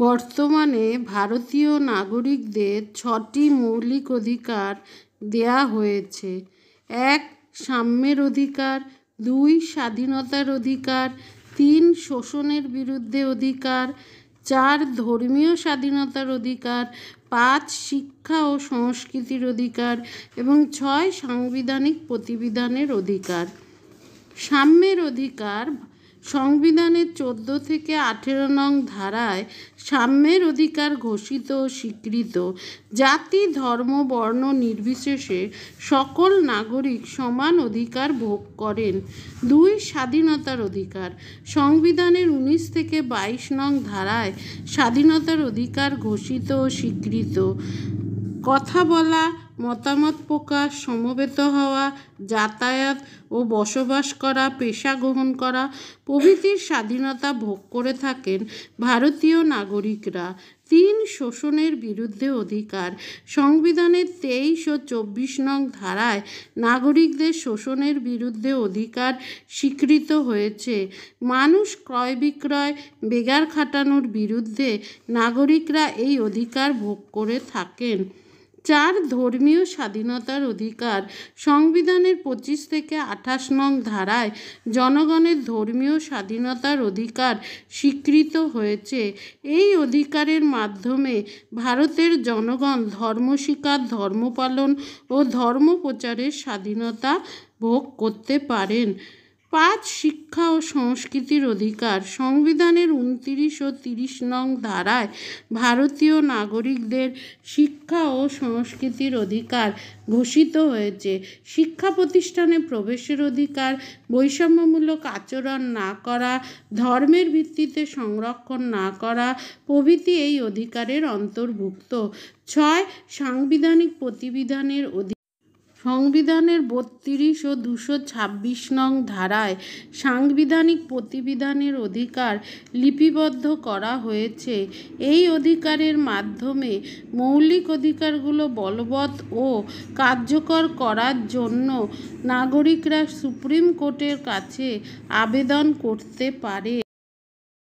বর্তমানে ভারতীয় নাগরিকদের 6টি মৌলিক অধিকার দেয়া হয়েছে। 1. সাম্যের অধিকার। 2. স্বাধীনতার অধিকার। 3. শোষণের বিরুদ্ধে অধিকার। 4. ধর্মীয় স্বাধীনতার অধিকার। 5. শিক্ষা ও সংস্কৃতির অধিকার এবং 6. সাংবিধানিক প্রতিবিধানের অধিকার। সাম্যের অধিকার সংবিধানের 14 থেকে 18 নং ধারায় সাম্যের অধিকার ঘোষিত ও স্বীকৃত। জাতি, ধর্ম, বর্ণ নির্বিশেষে সকল নাগরিক সমান অধিকার ভোগ করেন। 2. স্বাধীনতার অধিকার সংবিধানের 19 থেকে 22 নং ধারায় স্বাধীনতার অধিকার ঘোষিত ও স্বীকৃত। কথা বলা, মতামত প্রকাশ, সমবেত হওয়া, যাতায়াত ও বসবাস করা, পেশা গ্রহণ করা প্রভৃতির স্বাধীনতা ভোগ করে থাকেন ভারতীয় নাগরিকরা। 3. শোষণের বিরুদ্ধে অধিকার সংবিধানের 23 ও 24 নং ধারায় নাগরিকদের শোষণের বিরুদ্ধে অধিকার স্বীকৃত হয়েছে। মানুষ ক্রয় বিক্রয়, বেগার খাটানোর বিরুদ্ধে নাগরিকরা এই অধিকার ভোগ করে থাকেন। 4. ধর্মীয় স্বাধীনতার অধিকার সংবিধানের 25 থেকে 28 নং ধারায় জনগণের ধর্মীয় স্বাধীনতার অধিকার স্বীকৃত হয়েছে। এই অধিকারের মাধ্যমে ভারতের জনগণ ধর্ম স্বীকার, ধর্ম পালন ও ধর্ম প্রচারের স্বাধীনতা ভোগ করতে পারেন। 5. শিক্ষা ও সংস্কৃতির অধিকার সংবিধানের 29 ও 30 নং ধারায় ভারতীয় নাগরিকদের শিক্ষা ও সংস্কৃতির অধিকার ঘোষিত হয়েছে। শিক্ষা প্রতিষ্ঠানে প্রবেশের অধিকার, বৈষম্যমূলক আচরণ না করা, ধর্মের ভিত্তিতে সংরক্ষণ না করা প্রভৃতি এই অধিকারের অন্তর্ভুক্ত। 6. সাংবিধানিক প্রতিবিধানের অধিকার সংবিধানের 32 ও 226 নং ধারায় সাংবিধানিক প্রতিবিধানের অধিকার লিপিবদ্ধ করা হয়েছে। এই অধিকারের মাধ্যমে মৌলিক অধিকারগুলো বলবৎ ও কার্যকর করার জন্য নাগরিকরা সুপ্রিম কোর্টের কাছে আবেদন করতে পারে।